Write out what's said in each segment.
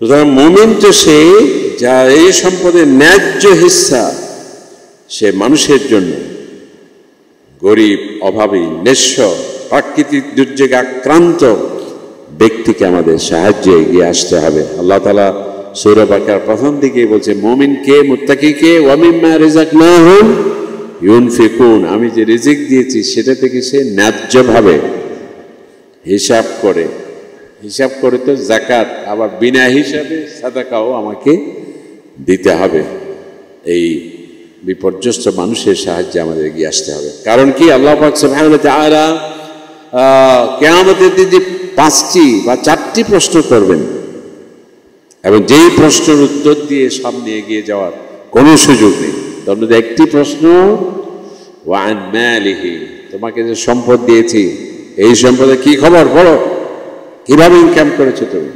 সুতরাং মুমিন তো সে যা এই সম্পদের ন্যায্য হিস্সা সে মানুষের জন্য, গরিব, অভাবী, নিঃস্ব, প্রাকৃতিক দুর্যোগে আক্রান্ত ব্যক্তিকে আমাদের সাহায্যে এগিয়ে আসতে হবে। আল্লাহ তাআলা সূরা বাকারার প্রথম দিকে বলছে মুমিনকে, মুত্তাকিকে ওয়া মিম্মা রাযাকনাহুম ইউনফিকুন, আমি যে রিজিক দিয়েছি সেটা থেকে সে ন্যায্যভাবে হিসাব করে তো যাকাত, আবার বিনা হিসাবে সাদাকাও আমাকে দিতে হবে। এই বিপর্যস্ত মানুষের সাহায্যে আমাদের এগিয়ে আসতে হবে। কারণ কি, আল্লাহ পাক সুবহানাহু ওয়া তাআলা কিয়ামতের দিন যে 5টি বা 4টি প্রশ্ন করবেন, এবং যেই প্রশ্নের উত্তর দিয়ে সামনে এগিয়ে যাওয়ার কোনো সুযোগ নেই। তার মধ্যে একটি প্রশ্ন ওয়া আন মালিহি, তোমাকে যে সম্পদ দিয়েছি এই সম্পদের কি খবর, বলো, কিভাবে ইনকাম করেছো তুমি?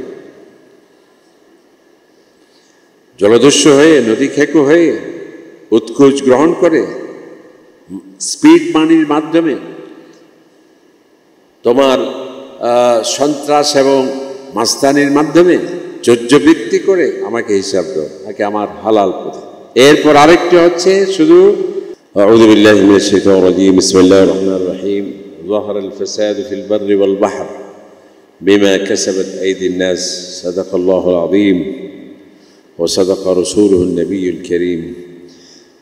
জলদস্যু হয়ে, নদী খেকো হয়ে, উৎকোচ গ্রহণ করে, স্পিড মানির মাধ্যমে, তোমার সন্ত্রাস এবং মাস্তানির মাধ্যমে, চর্যবৃত্তি করে আমাকে হিসাব দাও, নাকি আমার হালাল পথে? এরপর আরেকটি হচ্ছে শুধু আউযু বিল্লাহি মিনাশ শাইতানির রাজীম, বিসমিল্লাহির রহমানির রহিম, যাহারাল ফাসাদু ফিল বাররি ওয়াল বাহর বিমা কাসাবাত আইদিন নাস, সাদাকাল্লাহুল আযীম ওয়া সাদাকা রাসূলুহুন নবিয়্যুল কারীম।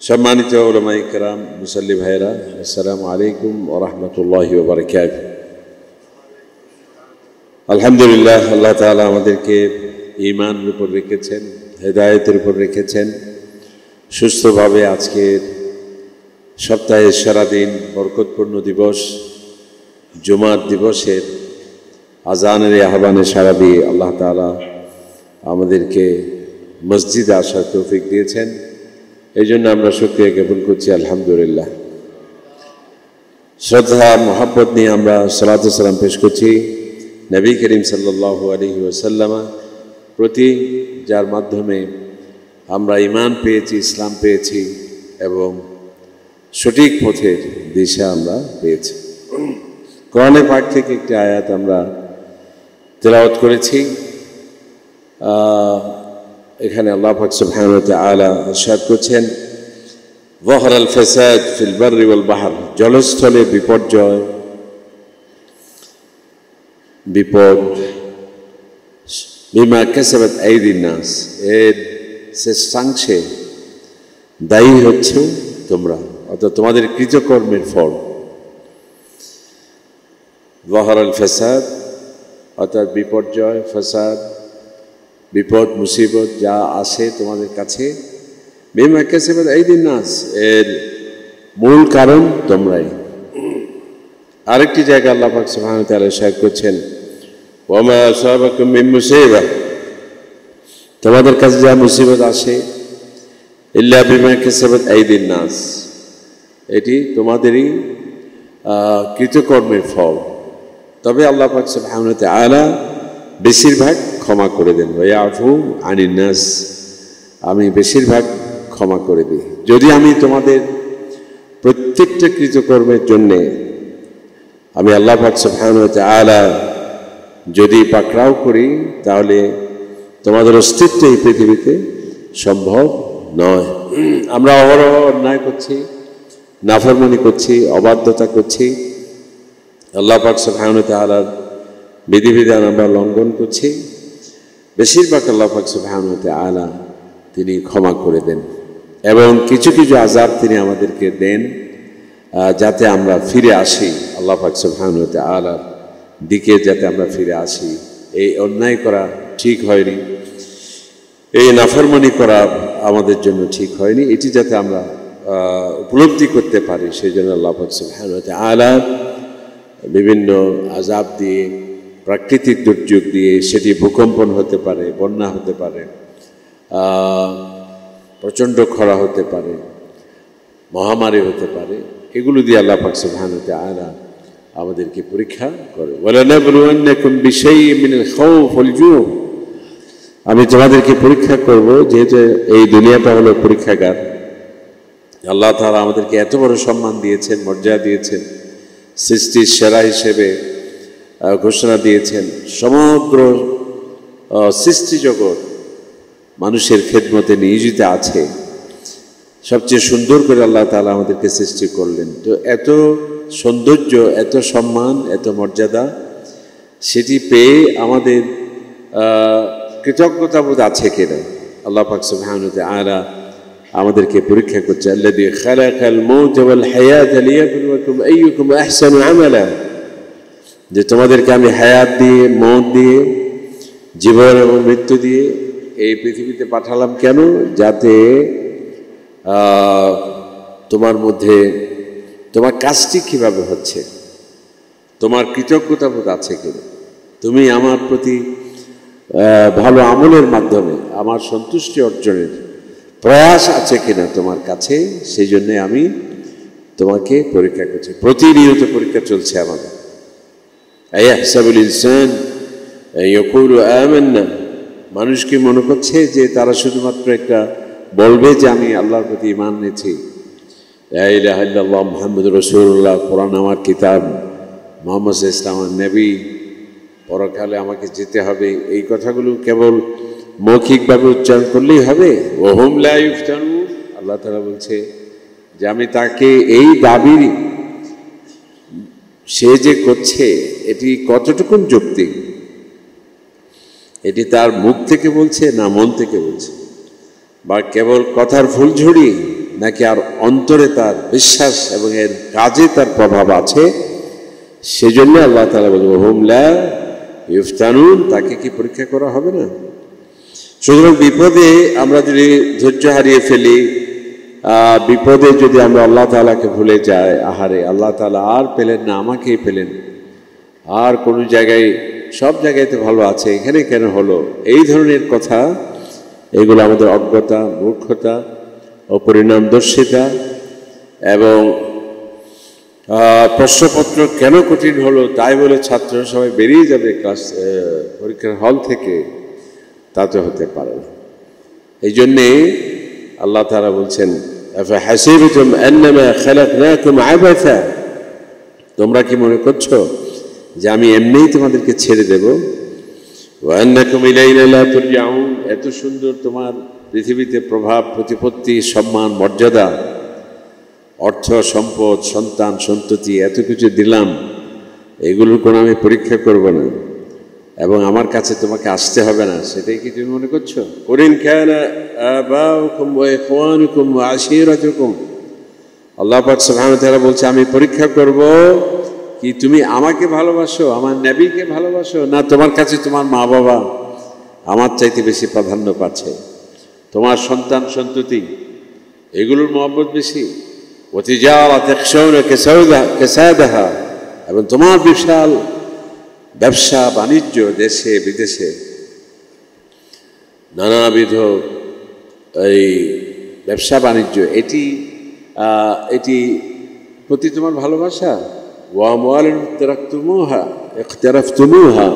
সম্মানিত উলামায়ে কেরাম, মুসল্লি ভাইরা, আসসালামু আলাইকুম ওয়া রাহমাতুল্লাহি ওয়া বারাকাতুহু। আলহামদুলিল্লাহ, আল্লাহ তাআলা আমাদেরকে ঈমানের উপর রেখেছেন, হেদায়েতের উপর রেখেছেন। সুস্থভাবে আজকের সপ্তাহের সারাদিন বরকতপূর্ণ দিবস জুমার দিবসের আজানের আহ্বানে সাড়া দিয়ে আল্লাহ তাআলা আমাদেরকে মসজিদে আসার তৌফিক দিয়েছেন। এই জন্য আমরা শুকরিয়া জ্ঞাপন করছি, আলহামদুলিল্লাহ। শ্রদ্ধা মোহাব্বত নিয়ে আমরা সালাতু সালাম পেশ করছি নবী করিম সাল্লাল্লাহু আলাইহি ওয়াসাল্লাম প্রতি, যার মাধ্যমে আমরা ঈমান পেয়েছি, ইসলাম পেয়েছি এবং সঠিক পথের দিশা আমরা পেয়েছি। কোরআনে পাক থেকে একটি আয়াত আমরা তেলাওয়াত করেছি। এখানে আল্লাহ পাক সুবহানাহু ওয়া তাআলা ইরশাদ করছেন, যাহারাল ফাসাদ ফিল বাররি ওয়াল বাহর, জলস্থলে বিপর্যয়, বিপদ, বিমা কাসাবাত আইদিন নাস, এর শেষাংশে দায়ী হচ্ছে তোমরা, অর্থাৎ তোমাদের কৃতকর্মের ফল। যাহারাল ফাসাদ অর্থাৎ বিপর্যয়, ফাসাদ, বিপদ, মুসিবত যা আসে তোমাদের কাছে, বিমা কাসাবাত আইদিন নাস, এর মূল কারণ তোমরাই। আরেকটি জায়গায় আল্লাহ পাক সুবহানাহু ওয়া তাআলা ইরশাদ করছেন, ওয়া মা আসাবাকুম মিন মুসিবাহ, তোমাদের কাছে যা মুসিবত আসে, ইল্লা বিমা কাসাবাত আইদিন নাস, এটি তোমাদেরই কৃতকর্মের ফল। তবে আল্লাহ পাক সুবহানাহু ওয়া তাআলা বেশিরভাগ ক্ষমা করে দেন। ওয়া ইয়াফু আনিন নাস, আমি বেশিরভাগ ক্ষমা করে দিই। যদি আমি তোমাদের প্রত্যেকটা কৃতকর্মের জন্যে আমি আল্লাহ পাক সুবহানাহু ওয়া তাআলা যদি পাকড়াও করি, তাহলে তোমাদের অস্তিত্ব এই পৃথিবীতে সম্ভব নয়। আমরা অহরহ অন্যায় করছি, নাফরমানি করছি, অবাধ্যতা করছি, আল্লাহ পাক সুবহানাহু ওয়া তাআলার বিধিবিধান আমরা লঙ্ঘন করছি। বেশিরভাগ আল্লাহ পাক সুবহানাহু ওয়া তাআলা তিনি ক্ষমা করে দেন, এবং কিছু কিছু আযাব তিনি আমাদেরকে দেন যাতে আমরা ফিরে আসি আল্লাহ পাক সুবহানাহু ওয়া তাআলার দিকে, যাতে আমরা ফিরে আসি। এই অন্যায় করা ঠিক হয়নি, এই নাফরমানি করা আমাদের জন্য ঠিক হয়নি, এটি যাতে আমরা উপলব্ধি করতে পারি, সেই জন্য আল্লাহ পাক সুবহানাহু ওয়া তাআলা বিভিন্ন আযাব দিয়ে, প্রাকৃতিক দুর্যোগ দিয়ে, সেটি ভূকম্পন হতে পারে, বন্যা হতে পারে, প্রচণ্ড খরা হতে পারে, মহামারী হতে পারে, এগুলো দিয়ে আল্লাহ পাক সুবহানাহু ওয়া তাআলা আমাদেরকে পরীক্ষা করে। ওয়ালানাবলুওয়ান্নাকুম বিশাইইন মিনাল খাউফ ওয়াল জু', আমি তোমাদেরকে পরীক্ষা করব, যেহেতু এই দুনিয়াটা হলো পরীক্ষাগার। আল্লাহ তাআলা আমাদেরকে এত বড় সম্মান দিয়েছেন, মর্যাদা দিয়েছেন, সৃষ্টির সেরা হিসেবে ঘোষণা দিয়েছেন। সমগ্র সৃষ্টি জগৎ মানুষের খেদমতে নিয়োজিত আছে, সবচেয়ে সুন্দর করে আল্লাহ তাআলা আমাদেরকে সৃষ্টি করলেন। তো এত সৌন্দর্য, এত সম্মান, এত মর্যাদা, সেটি পেয়ে আমাদের কৃতজ্ঞতাবোধ আছে কিনা? আল্লাহ পাক সুবহানাহু ওয়া তাআলা আমাদেরকে পরীক্ষা করছে। আল্লাযী খালাকাল মাউতা ওয়াল হায়াতা লিয়াবলুয়াকুম আইয়ুকুম আহসানু আমালা, যে তোমাদেরকে আমি হায়াত দিয়ে, মওত দিয়ে, জীবন এবং মৃত্যু দিয়ে এই পৃথিবীতে পাঠালাম। কেন? যাতে তোমার মধ্যে তোমার কাজটি কিভাবে হচ্ছে, তোমার কৃতজ্ঞতাবোধ আছে কিনা, তুমি আমার প্রতি ভালো আমলের মাধ্যমে আমার সন্তুষ্টি অর্জনের প্রয়াস আছে কিনা তোমার কাছে, সেই জন্যে আমি তোমাকে পরীক্ষা করছি। প্রতিনিয়ত পরীক্ষা চলছে আমাদের। আয়াহসাবুল ইনসান ইয়াকুলু আমান্না, মানুষ কি মনে করছে যে তারা শুধুমাত্র একটা বলবে যে আমি আল্লাহর প্রতি ঈমান এনেছি, লা ইলাহা ইল্লাল্লাহ মুহাম্মাদুর রাসূলুল্লাহ, কোরআন আমার কিতাব, মুহাম্মদ সাল্লাল্লাহু আলাইহি ওয়াসাল্লাম আমার নবী, পরকালে আমাকে যেতে হবে, এই কথাগুলো কেবল মৌখিকভাবে উচ্চারণ করলেই হবে? ওহুম লা ইফতানুন, আল্লাহ তাআলা বলছে যে আমি তাকে এই দাবি সে যে করছে এটি কতটুকুন যৌক্তিক, এটি তার মুখ থেকে বলছে না মন থেকে বলছে, বা কেবল কথার ফুলঝুরি, নাকি আর অন্তরে তার বিশ্বাস এবং এর কাজে তার প্রভাব আছে? সেজন্য আল্লাহ তাআলা বলছে ওহুম লা ইফতানুন, তাকে কি পরীক্ষা করা হবে না? সুতরাং বিপদে আমরা যদি ধৈর্য হারিয়ে ফেলি, বিপদে যদি আমরা আল্লাহ তাআলাকে ভুলে যাই, আহারে আল্লাহ তাআলা আর পেলেন না, আমাকেই পেলেন, আর কোনো জায়গায়, সব জায়গায় তো ভালো আছে, এখানে কেন হলো, এই ধরনের কথা, এগুলো আমাদের অজ্ঞতা, মূর্খতা, অপরিণামদর্শিতা। এবং প্রশ্নপত্র কেন কঠিন হলো তাই বলে ছাত্র সবাই বেরিয়ে যাবে ক্লাস পরীক্ষার হল থেকে, তা তো হতে পারে না। এই জন্যে আল্লাহ তাআলা বলছেন আফাহাসিবতুম আন্নামা খালাকনাকুম আবাথা, তোমরা কি মনে করছো যে আমি এমনিই তোমাদেরকে ছেড়ে দেব? ওয়া আন্নাকুম ইলাইনা লা তুরজাউন, এত সুন্দর তোমার পৃথিবীতে প্রভাব, প্রতিপত্তি, সম্মান, মর্যাদা, অর্থ, সম্পদ, সন্তান, সন্ততি, এত কিছু দিলাম, এগুলোর কোনো আমি পরীক্ষা করব না এবং আমার কাছে তোমাকে আসতে হবে না, সেটাই কি তুমি মনে করছো? কুল কানা আবাউকুম ওয়া ইখওয়ানুকুম ওয়া আশীরাতুকুম, আল্লাহ পাক সুবহানাহু ওয়া তাআলা বলছে আমি পরীক্ষা করব কি তুমি আমাকে ভালোবাসো, আমার নবীকে ভালোবাসো, না তোমার কাছে তোমার মা বাবা আমার চাইতে বেশি প্রাধান্য পাচ্ছে, তোমার সন্তান সন্ততি এগুলোর মহব্বত বেশি। ওয়া তিজারা তাখশাউনা কাসাদাহা, এবং তোমার বিশাল ব্যবসা বাণিজ্য দেশে বিদেশে, নানাবিধ এই ব্যবসা বাণিজ্য, এটি প্রতি তোমার ভালোবাসা। ওয়া আমওয়ালুন ইকতারাফতুমুহা,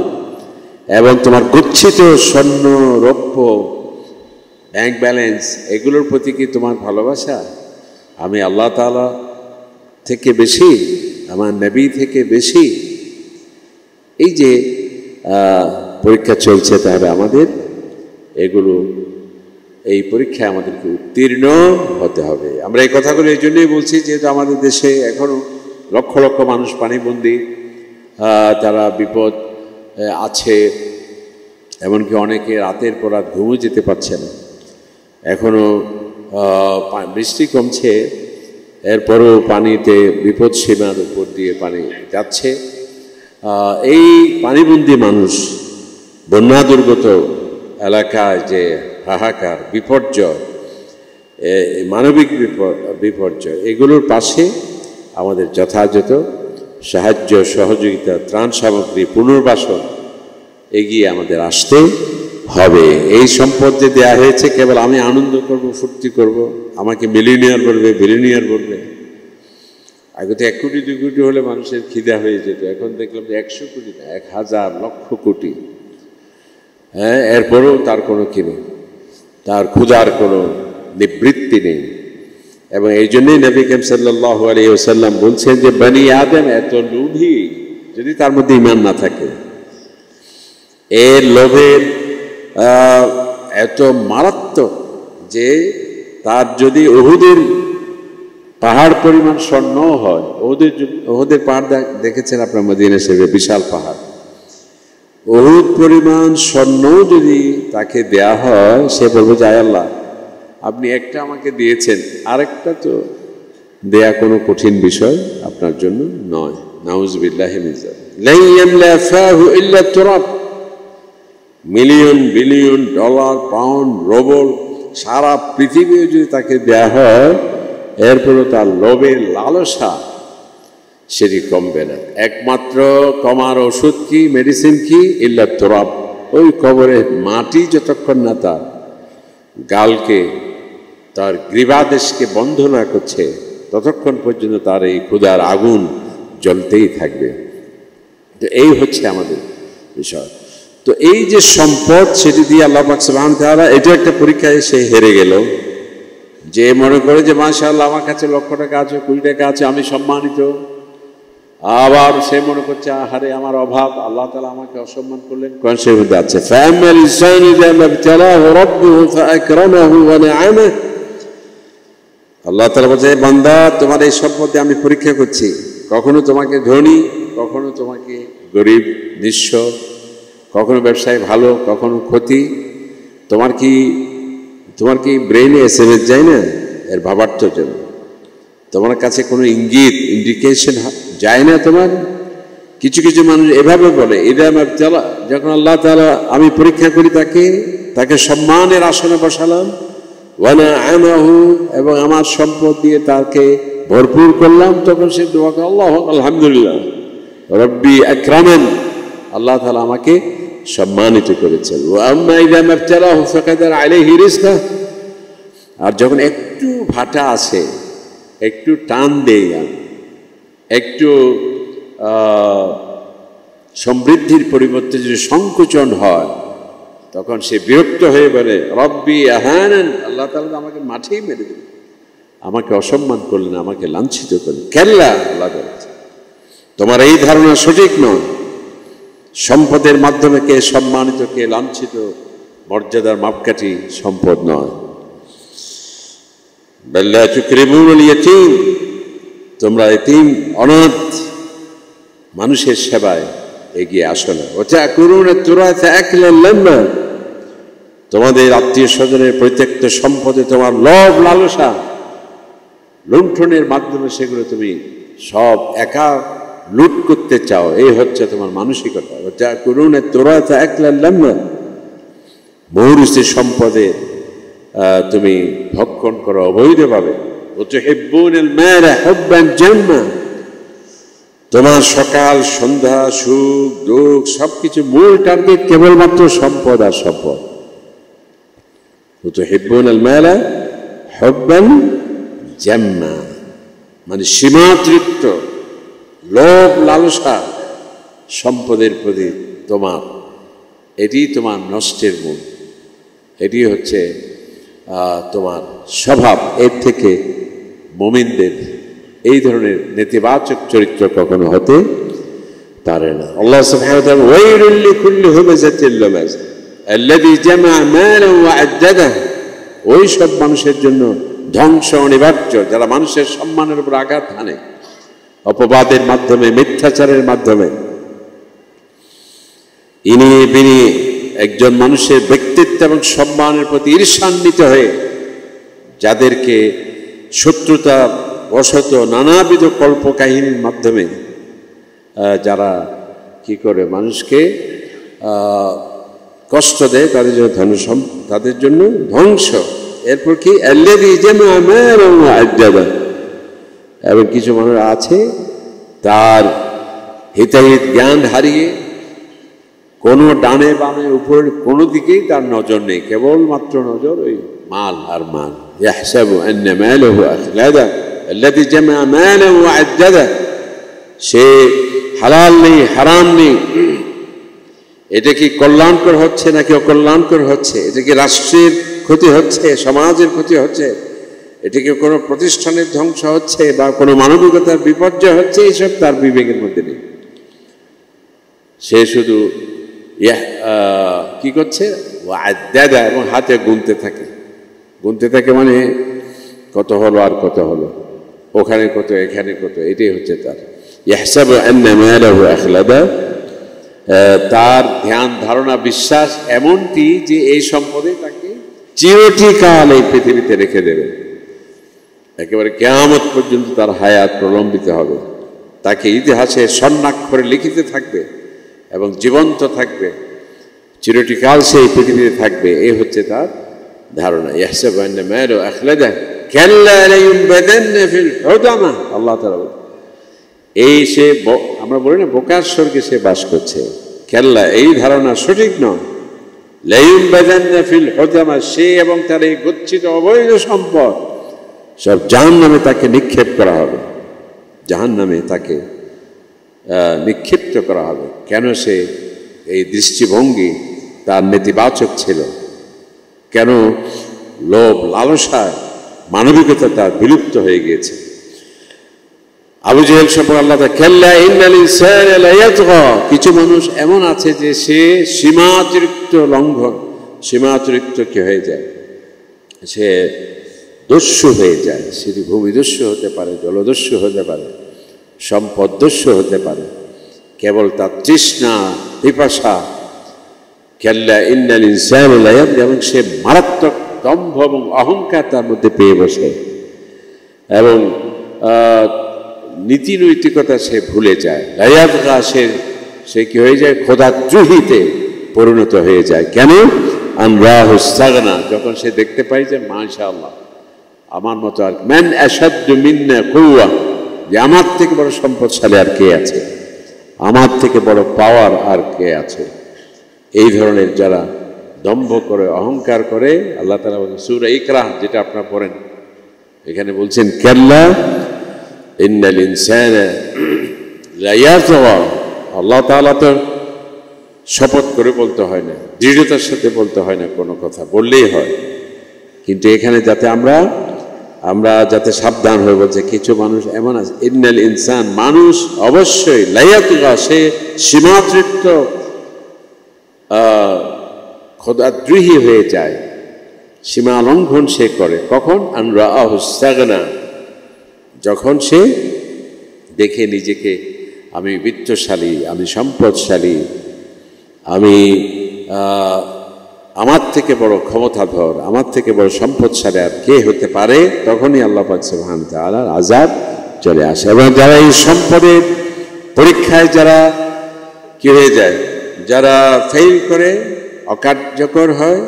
এবং তোমার গচ্ছিত স্বর্ণ, রৌপ্য, ব্যাংক ব্যালেন্স, এগুলোর প্রতি কি তোমার ভালোবাসা আমি আল্লাহ তাআলা থেকে বেশি, আমার নবী থেকে বেশি? এই যে পরীক্ষা চলছে, তাহলে আমাদের এগুলো, এই পরীক্ষায় আমাদেরকে উত্তীর্ণ হতে হবে। আমরা এই কথাগুলো এই জন্যই বলছি যেহেতু আমাদের দেশে এখনও লক্ষ লক্ষ মানুষ পানিবন্দী, তারা বিপদ আছে, এমনকি অনেকে রাতের পর রাত ঘুমও যেতে পারছে না। এখনও বৃষ্টি কমছে, এরপরও পানিতে বিপদ সীমার উপর দিয়ে পানি যাচ্ছে। এই পানিবন্দী মানুষ, বন্যা দুর্গত এলাকায় যে হাহাকার, বিপর্যয়, মানবিক বিপর্যয়, এগুলোর পাশে আমাদের যথাযথ সাহায্য, সহযোগিতা, ত্রাণ সামগ্রী, পুনর্বাসন এগিয়ে আমাদের আসতে হবে। এই সম্পদ যে দেওয়া হয়েছে কেবল আমি আনন্দ করব, ফুর্তি করব, আমাকে মিলিনিয়ার বলবে, বিলিনিয়ার বলবে। আগে তো 1 কোটি 2 কোটি হলে মানুষের খিদা হয়ে যেত, এখন দেখলাম যে 100 কোটি না, 1000 লক্ষ কোটি। হ্যাঁ, এরপরেও তার কোনো কি নেই, তার ক্ষুধার কোনো নিবৃত্তি নেই। এবং এই জন্যই নবী করিম সাল্লাল্লাহু আলাইহি ওয়াসাল্লাম বলছেন যে বনি আদম এত লোভী, যদি তার মধ্যে ঈমান না থাকে, এর লোভের এত মারাত্মক যে তার যদি উহুদের পাহাড় পরিমাণ স্বর্ণ হয়, উহুদের পাহাড় দেখেছেন আপনার মদিনা শরীফে, বিশাল পাহাড়, উহুদ পরিমাণ স্বর্ণ যদি তাকে দেয়া হয়, সে বলবে যে আল্লাহ আপনি একটা আমাকে দিয়েছেন, আরেকটা তো দেয়া কোনো কঠিন বিষয় আপনার জন্য নয়। নাউজুবিল্লাহি মিন যালিক। লা ইয়ামলা ফাহু ইল্লা তুরাব। Million billion dollar, pound, rouble সারা পৃথিবী যদি তাকে দেয়া হয়, এরপরও তার লোভের লালসা সেটি কমবে না। একমাত্র কমার ওষুধ কি, মেডিসিন কি? ইল্লা তুরাব। ওই কবরে মাটি যতক্ষণ না তার গালকে, তার গ্রীবাদেশকে বন্ধ না করছে, ততক্ষণ পর্যন্ত তার এই ক্ষুধার আগুন জ্বলতেই থাকবে। তো এই হচ্ছে আমাদের বিষয়। তো এই যে সম্পদ, সেটি দিয়ে আল্লাহ পাক সুবহানাহু ওয়া তাআলা, এটা একটা পরীক্ষায় সে হেরে গেল। যে মনে করে যে মাশাআল্লাহ আমার কাছে লক্ষ টাকা আছে, কোটি টাকা আছে, আমি সম্মানিত, আবার সে মনে করছে আহারে আমার অভাব, আল্লাহ তাআলা আমাকে অসম্মান করলেন। কোরআন শরীফে আছে ফাআম্মাল ইনসানু ইযা মাবতালাহু রাব্বুহু ফাআকরামাহু ওয়া না'আমাহু। আল্লাহ তাআলা বলছে, বান্দা তোমার এই সম্পদে আমি পরীক্ষা করছি, কখনো তোমাকে ধনী, কখনো তোমাকে গরিব নিঃস্ব, কখনো ব্যবসায় ভালো, কখনো ক্ষতি। তোমার কি ব্রেইনে এসএমএস যায় না এর ভাবার্থর জন্য? তোমার কাছে কোনো ইঙ্গিত, ইন্ডিকেশন যায় না তোমার? কিছু কিছু মানুষ এভাবে বলে, ইযা মাবতালা, যখন আল্লাহ তাআলা আমি পরীক্ষা করি তাকে সম্মানের আসনে বসালাম, ওয়া না'আমাহু, এবং আমার সম্পদ দিয়ে তাকে ভরপুর করলাম, তখন সে দোয়া করে আল্লাহ আলহামদুলিল্লাহ রব্বি আকরামান, আল্লাহ তাআলা আমাকে সম্মানিত করেছেন। ওয়া আম্মা ইযা মাবতালাহু ফাকাদারা আলাইহি রিজকাহু, আর যখন একটু ভাটা আসে, একটু টান দেই, একটু সমৃদ্ধির পরিবর্তে যদি সংকোচন হয়, তখন সে বিরক্ত হয়ে বলে রব্বি আহানান, আল্লাহ তাআলা আমাকে মাঠেই মেরে দিলেন, আমাকে অসম্মান করলেন, আমাকে লাঞ্ছিত করলেন। কেল্লা, আল্লাহ বলছে তোমার এই ধারণা সঠিক নয়। সম্পদের মাধ্যমে কে সম্মানিত, কে লাঞ্ছিত, মর্যাদার মাপকাঠি সম্পদ নয়। বাল লা তুকরিমুনাল ইয়াতীম, তোমরা এতিম অনাথ মানুষের সেবায় এগিয়ে আসো না। ওয়া তাকুলুনা তুরাসা আকলান লাম্মা, তোমাদের আত্মীয় স্বজনের পরিত্যক্ত সম্পদে তোমার লোভ লালসা, লুণ্ঠনের মাধ্যমে সেগুলো তুমি সব একা লুট করতে চাও। এই হচ্ছে তোমার মানসিকতা। ওয়া তাকুলুনা তুরাসা আকলান লাম্মা, মৌরুসি সম্পদে তুমি ভক্ষণ করো অবৈধভাবে। ওয়া তুহিব্বুনাল মালা হুব্বান জাম্মা, তোমার সকাল সন্ধ্যা সুখ দুঃখ সবকিছু মূল টার্গেট কেবলমাত্র সম্পদ আর সম্পদ। ওয়া তুহিব্বুনাল মালা হুব্বান জাম্মা, মানে সীমাতৃপ্ত লোভ লালসা সম্পদের প্রতি তোমার, এটি তোমার নষ্টের মূল, এটি হচ্ছে তোমার স্বভাব। এর থেকে মুমিনদের এই ধরনের নেতিবাচক চরিত্র কখনো হতে পারে না। আল্লাহ সুবহানাহু ওয়া তাআলা ওয়াইলুল লিকুল্লি হুমাযাতিল লুমাযা আল্লাযী জামা মালান ওয়া আদ্দাদাহু, ওই সব মানুষের জন্য ধ্বংস অনিবার্য যারা মানুষের সম্মানের উপর আঘাত হানে অপবাদের মাধ্যমে, মিথ্যাচারের মাধ্যমে, ইনিয়ে বিনিয়ে একজন মানুষের ব্যক্তিত্ব এবং সম্মানের প্রতি ঈর্ষান্বিত হয়ে যাদেরকে শত্রুতা বশত নানাবিধ কল্পকাহিনীর মাধ্যমে যারা কি করে মানুষকে কষ্ট দেয়, তাদের জন্য ধ্বংস। এরপর কি আল্লাযী জামা মালান ওয়া আদ্দাদা, এবং কিছু মানুষ আছে তার হিতাহিত জ্ঞান হারিয়ে কোনো ডানে বামে উপরে কোনো দিকেই তার নজর নেই, কেবলমাত্র নজর ওই মাল আর মাল। ইয়াহসাবু আন্না মালাহু আখলাদা আল্লাযী জামা মালান ওয়া আদ্দাদা, সে হালাল নেই হারাম নেই, এটা কি কল্যাণকর হচ্ছে নাকি অকল্যাণকর হচ্ছে, এটা কি রাষ্ট্রের ক্ষতি হচ্ছে, সমাজের ক্ষতি হচ্ছে, এটা কি কোনো প্রতিষ্ঠানের ধ্বংস হচ্ছে বা কোনো মানবিকতার বিপর্যয় হচ্ছে, এইসব তার বিবেকের মধ্যে নেই। সে শুধু কি করছে, ওয়াদ্দাদা, এবং হাতে গুনতে থাকে। গুনতে থাকে মানে কত হলো আর কত হলো, ওখানে কত এখানে কত, এটাই হচ্ছে তার। ইয়াহসাবু আন্না মালাহু আখলাদা, তার ধ্যান ধারণা বিশ্বাস এমনটি যে এই সম্পদে তাকে চিরকাল এই পৃথিবীতে রেখে দেবে, একেবারে কিয়ামত পর্যন্ত তার হায়াত প্রলম্বিত হবে, তাকে ইতিহাসে স্বর্ণাক্ষরে লিখিত থাকবে এবং জীবন্ত থাকবে, চিরকাল সেই পৃথিবীতে থাকবে। এই হচ্ছে তার ধারণা। ইয়াহসাবু আন্না মালাহু আখলাদা কাল্লা লায়ুনবাযান্না ফিল হুতামা। আল্লাহ তাআলা এই সে, আমরা বলি না বোকার স্বর্গে সে বাস করছে, কাল্লা এই ধারণা সঠিক নয়। লায়ুনবাযান্না ফিল হুতামা, সে এবং তার এই গচ্ছিত অবৈধ সম্পদ সব জাহান্নামে তাকে নিক্ষেপ করা হবে, জাহান্নামে তাকে নিক্ষিপ্ত করা হবে। কেন? সে এই দৃষ্টিভঙ্গি তার নেতিবাচক ছিল, কেন লোভ লালসায় মানবিকতা তার বিলুপ্ত হয়ে গিয়েছে। আবু জেহেল সম্পর্কে আল্লাহ কাল্লা ইন্নাল ইনসানা লায়াতগা, কিছু মানুষ এমন আছে যে সে সীমাতিরিক্ত লঙ্ঘন, সীমাতিরিক্ত কি হয়ে যায়, সে দস্যু হয়ে যায়। সেটি ভূমিদস্যু হতে পারে, জলদস্যু হতে পারে, সম্পদদস্যু হতে পারে, কেবল তার তৃষ্ণা পিপাসা। কাল্লা ইন্নাল ইনসানা লায়াতগা, এবং সে মারাত্মক দম্ভ এবং অহংকার তার মধ্যে পেয়ে বসে, এবং নীতি নৈতিকতা সে ভুলে যায়। লায়াতগা, সে কি হয়ে যায়, খোদাদ্রোহীতে পরিণত হয়ে যায়। কেন? আন রাহু ইসতাগনা, যখন সে দেখতে পায় যে মাশাআল্লাহ আমার মতো আর মান আশাদ্দু মিন্না কুওয়া, যে আমার থেকে বড় সম্পদশালী আর কে আছে, আমার থেকে বড় পাওয়ার আর কে আছে। এই ধরনের যারা দম্ভ করে অহংকার করে, আল্লাহ তাআলা বলেন সূরা ইকরা, যেটা আপনারা পড়েন, এখানে বলছেন কাল্লা ইন্নাল ইনসানা লায়াতগা। আল্লাহ তাআলা তো শপথ করে বলতে হয় না, দৃঢ়তার সাথে বলতে হয় না, কোনো কথা বললেই হয়। কিন্তু এখানে যাতে আমরা যাতে সাবধান হয়ে বলছে, কিছু মানুষ এমন আছে, ইন্নাল ইনসান, মানুষ অবশ্যই লায়াতগা, সে সীমাতিরিক্ত খোদাদ্রোহী হয়ে যায়, সীমা লঙ্ঘন সে করে। কখন? আন রাআহু ইসতাগনা, যখন সে দেখে নিজেকে আমি বিত্তশালী, আমি সম্পদশালী, আমি আমার থেকে বড় ক্ষমতাধর, আমার থেকে বড় সম্পদশালী আর কে হতে পারে, তখনই আল্লাহ পাক সুবহানাহু ওয়া তাআলার আযাব চলে আসে। এবং যারা এই সম্পদের পরীক্ষায় যারা কি হয়ে যায়, যারা ফেল করে, অকার্যকর হয়,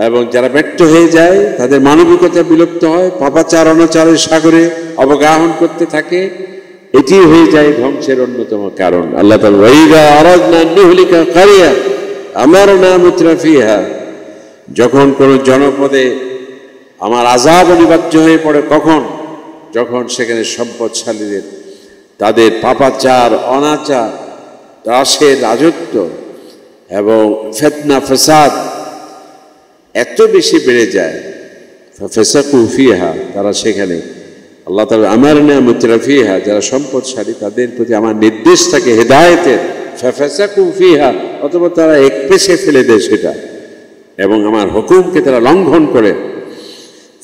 এবং যারা ব্যর্থ হয়ে যায়, তাদের মানবিকতা বিলুপ্ত হয়, পাপাচার অনাচারের সাগরে অবগাহন করতে থাকে, এটি হয়ে যায় ধ্বংসের অন্যতম কারণ। আল্লাহ তাআলা ওয়াইদা আরাদনা নুহলিকা কারিয়া আমারনা মুতরাফিহা, যখন কোন জনপদে আমার আযাব অনিবার্য হয়ে পড়ে, কখন? যখন সেখানে সম্পদশালীদের তাদের পাপাচার অনাচার দাসের রাজত্ব এবং ফিতনা ফাসাদ এত বেশি বেড়ে যায়, ফাসাকু ফিহা, তারা সেখানে আল্লাহ তাআলা আমারনা মুতরাফিহা, যারা সম্পদশালী তাদের প্রতি আমার নির্দেশ থাকে হেদায়েতের, ফাসাকু ফিহা, অথবা তারা এক পেশে ফেলে দেয় সেটা, এবং আমার হুকুমকে তারা লঙ্ঘন করে।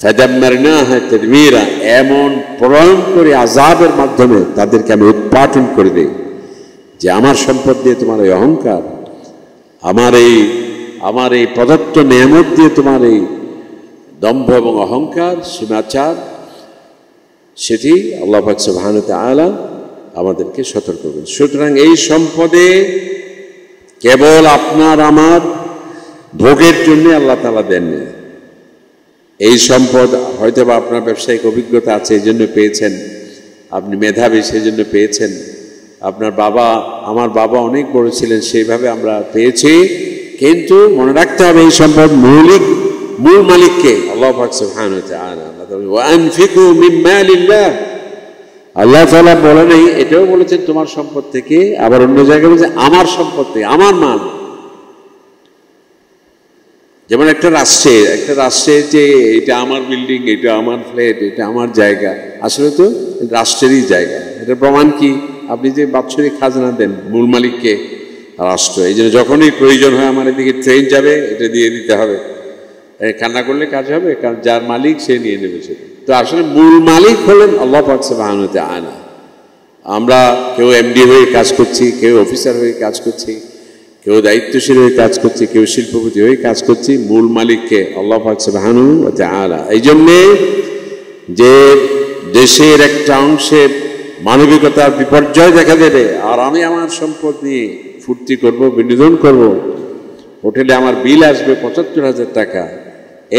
ফাদাম্মারনাহা তাদমীরা, এমন প্রলয়ন করে আযাবের মাধ্যমে তাদেরকে আমি উৎপাটন করে দেই, যে আমার সম্পদ দিয়ে তোমার এই অহংকার, আমার এই প্রদত্ত নেয়ামত দিয়ে তোমার এই দম্ভ এবং অহংকার, সীমাচার, সেটি আল্লাহ পাক সুবহানাহু ওয়া তাআলা আমাদেরকে সতর্ক করবেন। সুতরাং এই সম্পদে কেবল আপনার আমার ভোগের জন্য আল্লাহ তাআলা দেননি। এই সম্পদ হয়তো বা আপনার ব্যবসায়িক অভিজ্ঞতা আছে, এই জন্য পেয়েছেন, আপনি মেধাবী সেই জন্য পেয়েছেন, আপনার বাবা, আমার বাবা অনেক বড় ছিলেন, সেইভাবে আমরা পেয়েছি। কিন্তু মনে রাখতে হবে এই সম্পদ মূল মালিককে আল্লাহ পাক সুবহানাহু ওয়া তাআলা। ওয়া আনফিকু মিন মালিল্লাহ, আল্লাহ তাআলা বলে নাই, এটাও বলেছেন তোমার সম্পদ থেকে, আবার অন্য জায়গায় বলছে আমার সম্পদ থেকে, আমার মাল। যেমন একটা রাষ্ট্রের যে এটা আমার বিল্ডিং, এটা আমার ফ্ল্যাট, এটা আমার জায়গা, আসলে তো রাষ্ট্রেরই জায়গা। এটার প্রমাণ কি? আপনি যে বাৎসরিক খাজনা দেন মূল মালিককে, রাষ্ট্র। এই জন্য যখনই প্রয়োজন হয় আমার এদিকে ট্রেন যাবে, এটা দিয়ে দিতে হবে। কান্না করলে কাজ হবে, কারণ যার মালিক সে নিয়ে নেবে সেটা। তো আসলে মূল মালিক হলেন আল্লাহ পাক সুবহানাহু ওয়া তাআলা। আমরা কেউ এমডি হয়ে কাজ করছি, কেউ অফিসার হয়ে কাজ করছি, কেউ দায়িত্বশীল হয়ে কাজ করছি, কেউ শিল্পপতি হয়ে কাজ করছি, মূল মালিককে আল্লাহ পাক সুবহানাহু ওয়া তাআলা। এই জন্যে যে দেশের একটা অংশে মানবিকতার বিপর্যয় দেখা দেবে, আর আমি আমার সম্পদ নিয়ে ফুর্তি করব, বিনোদন করব, হোটেলে আমার বিল আসবে ৭৫,০০০ টাকা,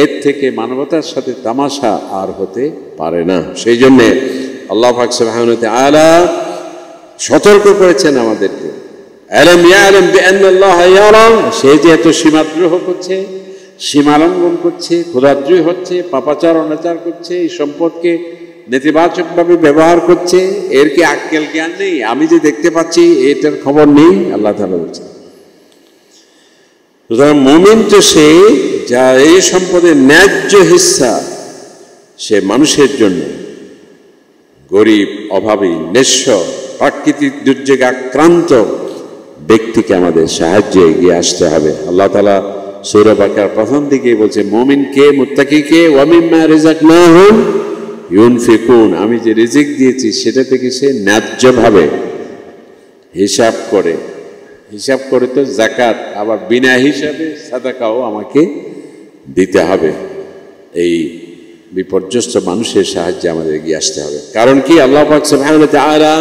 এর থেকে মানবতার সাথে তামাশা আর হতে পারে না। সেই জন্যে আল্লাহ পাক সুবহানাহু ওয়া তাআলা সতর্ক করেছেন আমাদেরকে, আলাম ইয়ালাম বিআন্নাল্লাহা ইয়ারা। সে যে এত সীমাদ্রোহ করছে, সীমালঙ্ঘন করছে, ক্ষুধাদ্রোহী হচ্ছে, পাপাচার অনাচার করছে, এই সম্পদকে নেতিবাচকভাবে ব্যবহার করছে, এর কি আক্কেল জ্ঞান নেই? আমি যে দেখতে পাচ্ছি এটার খবর নেই? আল্লাহ তাআলা বলছেন। সুতরাং মুমিন তো সে যা এই সম্পদের ন্যায্য হিস্সা সে মানুষের জন্য, গরিব, অভাবী, নিঃস্ব, প্রাকৃতিক দুর্যোগে আক্রান্ত ব্যক্তিকে আমাদের সাহায্যে এগিয়ে আসতে হবে। আল্লাহ তাআলা সূরা বাকারার প্রথম দিকে বলছে মুমিনকে, মুত্তাকিকে ওয়া মিম্মা রাযাকনাহুম ইউনফিকুন, আমি যে রিজিক দিয়েছি সেটা থেকে সে ন্যায্যভাবে হিসাব করে। হিসাব করে তো যাকাত, আবার বিনা হিসাবে সাদাকাও আমাকে দিতে হবে। এই বিপর্যস্ত মানুষের সাহায্যে আমাদের এগিয়ে আসতে হবে। কারণ কি, আল্লাহ পাক সুবহানাহু ওয়া তাআলা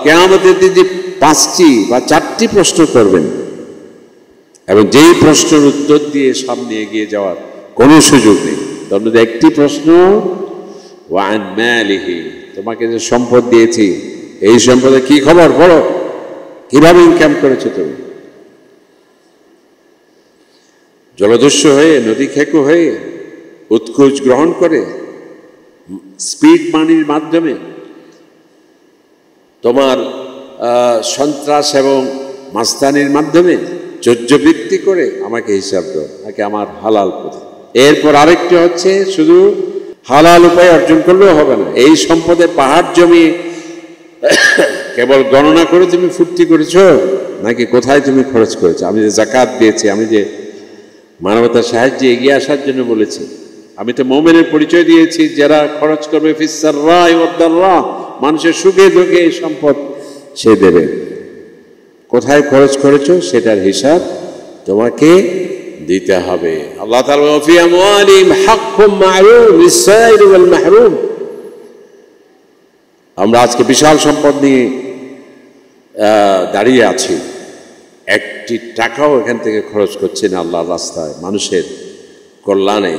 কিয়ামতের দিন 5টি বা 4টি প্রশ্ন করবেন, এবং যেই প্রশ্নের উত্তর দিয়ে সামনে এগিয়ে যাওয়ার কোনো সুযোগ নেই। তার মধ্যে একটি প্রশ্ন, ওয়া আন মালিহি, তোমাকে যে সম্পদ দিয়েছি এই সম্পদে কি খবর, বলো, কিভাবে ইনকাম করেছো তুমি? জলদস্যু হয়ে, নদী খেকো হয়ে, উৎকোচ গ্রহণ করে, স্পিড মানির মাধ্যমে, তোমার সন্ত্রাস এবং মাস্তানির মাধ্যমে, চর্যবৃত্তি করে আমাকে হিসাব দাও, নাকি আমার হালাল পথে? এরপর আরেকটি হচ্ছে, শুধু হালাল উপায় অর্জন করলেও হবে না, এই সম্পদে পাহাড় জমিয়ে কেবল গণনা করে তুমি ফুর্তি করেছো, নাকি কোথায় তুমি খরচ করেছো? আমি যে যাকাত দিয়েছি, আমি যে মানবতার সাহায্যে এগিয়ে আসার জন্য বলেছি, আমি তো মুমিনের পরিচয় দিয়েছি যারা খরচ করবে ফিস সাররাই ওয়াদ দাররা, মানুষের সুখে দুঃখে এই সম্পদ সে দেবে। কোথায় খরচ করেছো সেটার হিসাব তোমাকে দিতে হবে। আল্লাহ তাআলা ওয়া ফি আমওয়ালিহিম হাক্কুম মা'লুম লিস-সাইল ওয়াল মাহরুম। আমরা আজকে বিশাল সম্পদ নিয়ে দাঁড়িয়ে আছি, একটি টাকাও এখান থেকে খরচ করছি না আল্লাহর রাস্তায়, মানুষের কল্যাণে,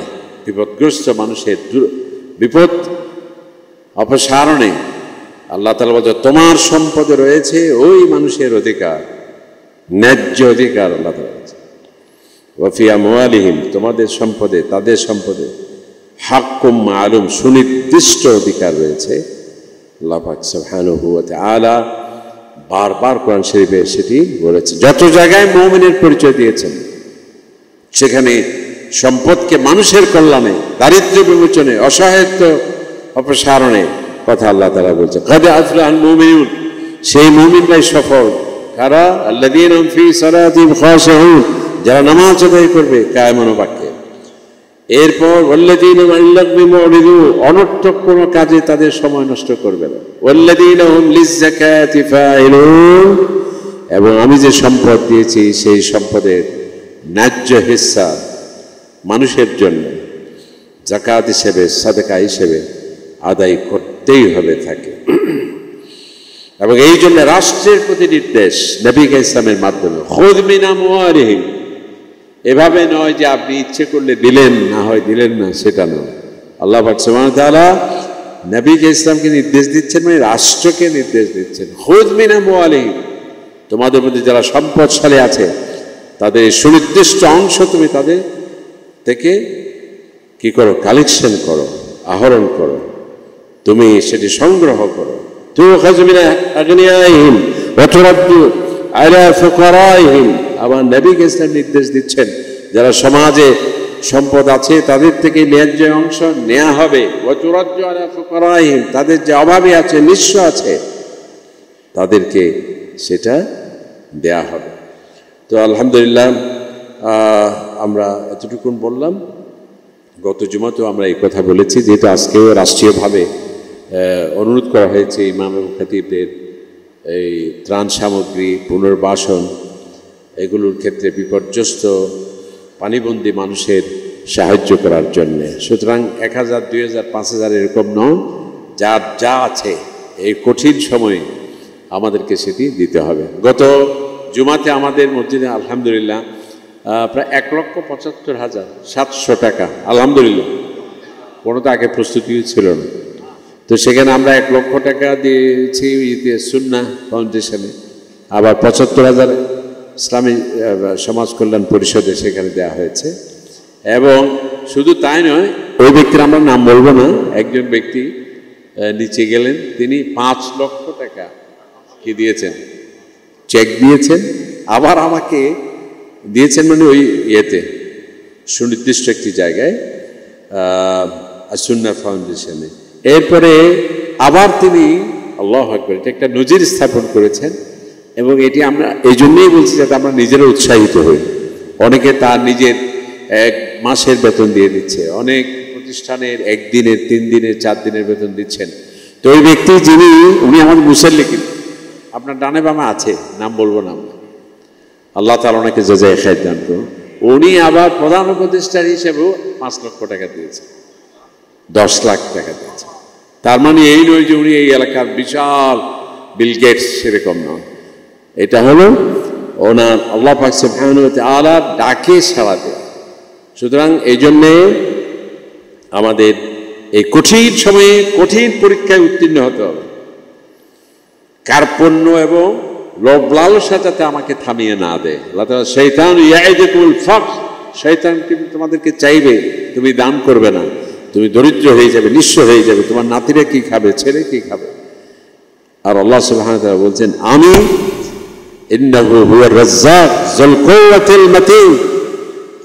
বিপদগ্রস্ত মানুষের বিপদ অপসারণে। আল্লাহ তাআলা বলছে তোমার সম্পদে রয়েছে ওই মানুষের অধিকার, ন্যায্য অধিকার। আল্লাহ তাআলা বলছে ওয়া ফি আমওয়ালিহিম, তোমাদের সম্পদে, তাদের সম্পদে, হাক্কুম মা'লুম, সুনির্দিষ্ট অধিকার রয়েছে। আল্লাহ পাক সুবহানাহু ওয়া তাআলা বারবার কোরআন শরীফে সেটি বলেছে। যত জায়গায় মুমিনের পরিচয় দিয়েছেন সেখানে সম্পদকে মানুষের কল্যাণে, দারিদ্র্য বিমোচনে, অসহায়ত্ব অপসারণে কথা আল্লাহ তাআলা বলছে। কাদ আফলাহাল মুমিনুন, সেই মুমিনরাই সফল। কারা? আল্লাযীনা হুম ফী সালাতিহিম খাশিউন, যারা নামাজ আদায় করবে কায়েমান বাক্যে। এরপর ওয়াল্লাযীনা আনিল লাগবি মুরিদুন, অনর্থক কোনো কাজে তাদের সময় নষ্ট করবে না। ওয়াল্লাযীনা হুম লিয-যাকাতি ফাইলুন, এবং আমি যে সম্পদ দিয়েছি সেই সম্পদের ন্যায্য হিস্সা মানুষের জন্য যাকাত হিসেবে, সাদাকা হিসেবে আদায় করতেই হবে থাকে। এবং এই জন্য রাষ্ট্রের প্রতি নির্দেশ নবী ইসলামের মাধ্যমে, খুয মিন আমওয়ালিহিম, এভাবে নয় যে আপনি ইচ্ছে করলে দিলেন, না হয় দিলেন না, সেটা নয়। আল্লাহ পাক সুবহানাহু ওয়া তাআলা নবী ইসলামকে নির্দেশ দিচ্ছেন, মানে রাষ্ট্রকে নির্দেশ দিচ্ছেন, খুয মিন আমওয়ালিহিম, তোমাদের মধ্যে যারা সম্পদশালী আছে তাদের সুনির্দিষ্ট অংশ তুমি তাদের থেকে কি করো, কালেকশন করো, আহরণ করো, তুমি সেটি সংগ্রহ করো। তুখাযু মিন আগনিয়াহিম ওয়া তুরাদ্দু আলা ফুকারাইহিম, আবার নবী ইসলাম নির্দেশ দিচ্ছেন যারা সমাজে সম্পদ আছে তাদের থেকে ন্যায্য অংশ নেওয়া হবে। ওয়া তুরাদ্দু আলা ফুকারাইহিম, তাদের যে অভাবী আছে, নিঃস্ব আছে, তাদেরকে সেটা দেয়া হবে। তো আলহামদুলিল্লাহ আমরা এতটুকুন বললাম। গত জুমাতেও আমরা এই কথা বলেছি, যেহেতু আজকেও রাষ্ট্রীয়ভাবে অনুরোধ করা হয়েছে ইমাম এবং খতিবদের এই ত্রাণ সামগ্রী, পুনর্বাসন এগুলোর ক্ষেত্রে বিপর্যস্ত পানিবন্দী মানুষের সাহায্য করার জন্য। সুতরাং 1000, 2000, 5000 এরকম নয়, যার যা আছে এই কঠিন সময়ে আমাদেরকে সেটি দিতে হবে। গত জুমাতে আমাদের মসজিদে আলহামদুলিল্লাহ প্রায় 1,75,700 টাকা, আলহামদুলিল্লাহ, কোনো তো আগে প্রস্তুতিও ছিল না। তো সেখানে আমরা 1 লক্ষ টাকা দিয়েছি সুন্নাহ ফাউন্ডেশনে, আবার 75,000 ইসলামী সমাজ কল্যাণ পরিষদে সেখানে দেওয়া হয়েছে। এবং শুধু তাই নয়, ওই ব্যক্তির আমরা নাম বলবো না, একজন ব্যক্তি নিচে গেলেন, তিনি 5 লক্ষ টাকা কি দিয়েছেন, চেক দিয়েছেন, আবার আমাকে দিয়েছেন, মানে ওই ইয়েতে সুনির্দিষ্ট একটি জায়গায় সুন্নাহ ফাউন্ডেশনে। এরপরে আবার তিনি আল্লাহু আকবার, এটা একটা নজির স্থাপন করেছেন। এবং এটি আমরা এই জন্যই বলছি যাতে আমরা নিজেরা উৎসাহিত হই। অনেকে তার নিজের 1 মাসের বেতন দিয়ে দিচ্ছে, অনেক প্রতিষ্ঠানের 1 দিনের, 3 দিনের, 4 দিনের বেতন দিচ্ছেন। তো ওই ব্যক্তি যিনি, উনি আমাদের মুসল্লি, কিন্তু আপনার ডানে বামে আছে, নাম বলবো না, আল্লাহ তাআলা ওনাকে জাযায়ে খায়র দান করুন। উনি আবার প্রধান উপদেষ্টার হিসেবেও 5 লক্ষ টাকা দিয়েছেন, 10 লাখ টাকা দিয়েছেন। তার মানে এই নয় যে উনি এই এলাকার বিশাল বিল গেটস, সেরকম নয়। এটা হলো ওনার আল্লাহ পাক সুবহানাহু ওয়া তাআলার ডাকে সাড়া দেওয়া। সুতরাং এই জন্যে আমাদের এই কঠিন সময়ে কঠিন পরীক্ষায় উত্তীর্ণ হতে হবে। কার্পণ্য এবং লোভ লালসা যাতে আমাকে থামিয়ে না দেয়। আল্লাহ তাআলা, শয়তান ইয়াইদুকুল ফাকর, শয়তান কিন্তু তোমাদেরকে চাইবে তুমি দান করবে না, তুমি দরিদ্র হয়ে যাবে, নিঃস্ব হয়ে যাবে, তোমার নাতিরা কি খাবে, ছেলে কি খাবে। আর আল্লাহ সুবহানাহু ওয়া তাআলা বলছেন, আমি ইন্নাহু হুয়ার রাজ্জাক যুল কুওয়াতিল মাতিন,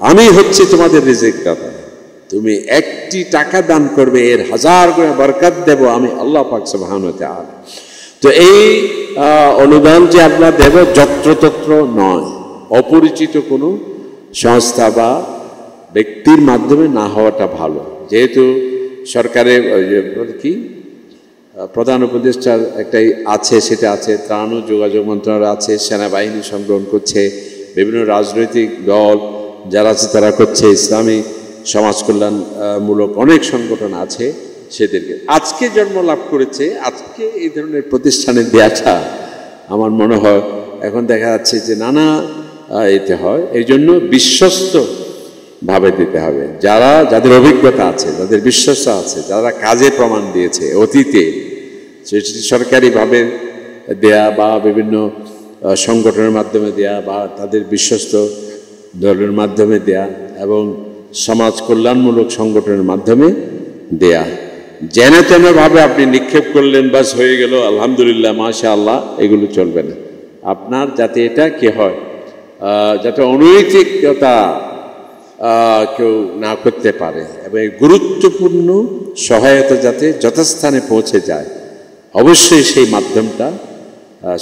আমি হচ্ছি তোমাদের রিজিক দাতা। তুমি 1টি টাকা দান করবে, এর 1000 গুণে বরকত দেব আমি আল্লাহ পাক সুবহানাহু ওয়া তাআলা। তো এই অনুদান যে আমরা দেব যত্রতত্র নয়, অপরিচিত কোনো সংস্থা বা ব্যক্তির মাধ্যমে না হওয়াটা ভালো। যেহেতু সরকারের কি প্রধান উপদেষ্টার একটাই আছে, সেটা আছে, ত্রাণ ও যোগাযোগ মন্ত্রণালয় আছে, সেনাবাহিনী সংগ্রহণ করছে, বিভিন্ন রাজনৈতিক দল যারা আছে তারা করছে, ইসলামী সমাজ কল্যাণমূলক অনেক সংগঠন আছে, সেদেরকে আজকে জন্ম লাভ করেছে। আজকে এই ধরনের প্রতিষ্ঠানে দেওয়াটা আমার মনে হয় এখন দেখা যাচ্ছে যে নানা এতে হয়। এই জন্য বিশ্বস্ত ভাবে দিতে হবে, যাদের অভিজ্ঞতা আছে, যাদের বিশ্বস্ত আছে, যারা কাজে প্রমাণ দিয়েছে অতীতে, সেটি সরকারিভাবে দেয়া বা বিভিন্ন সংগঠনের মাধ্যমে দেয়া বা তাদের বিশ্বস্ত দলের মাধ্যমে দেয়া এবং সমাজ কল্যাণমূলক সংগঠনের মাধ্যমে দেয়া। যেন তেনভাবে আপনি নিক্ষেপ করলেন, বাস হয়ে গেল, আলহামদুলিল্লাহ, মাশাআল্লাহ, এগুলো চলবে না। আপনার যাতে এটা কি হয়, যাতে অনৈতিকতা কেউ না করতে পারে এবং গুরুত্বপূর্ণ সহায়তা যাতে যথাস্থানে পৌঁছে যায়, অবশ্যই সেই মাধ্যমটা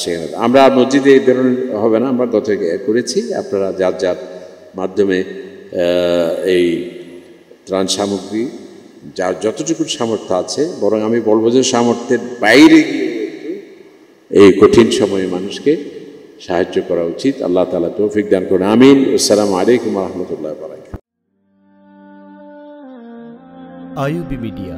সেখানে। আমরা মসজিদে এই ধরনের হবে না, আমরা গত করেছি, আপনারা যার যার মাধ্যমে এই ত্রাণ সামগ্রী যার যতটুকু সামর্থ্য আছে, বরং আমি বলবো যে সামর্থ্যের বাইরে গিয়ে এই কঠিন সময়ে মানুষকে সাহায্য করা উচিত। আল্লাহ তাআলা তৌফিক দান করুন, আমিন। আসসালামু আলাইকুম ওয়া রাহমাতুল্লাহি ওয়া বারাকাতুহু। IUB media.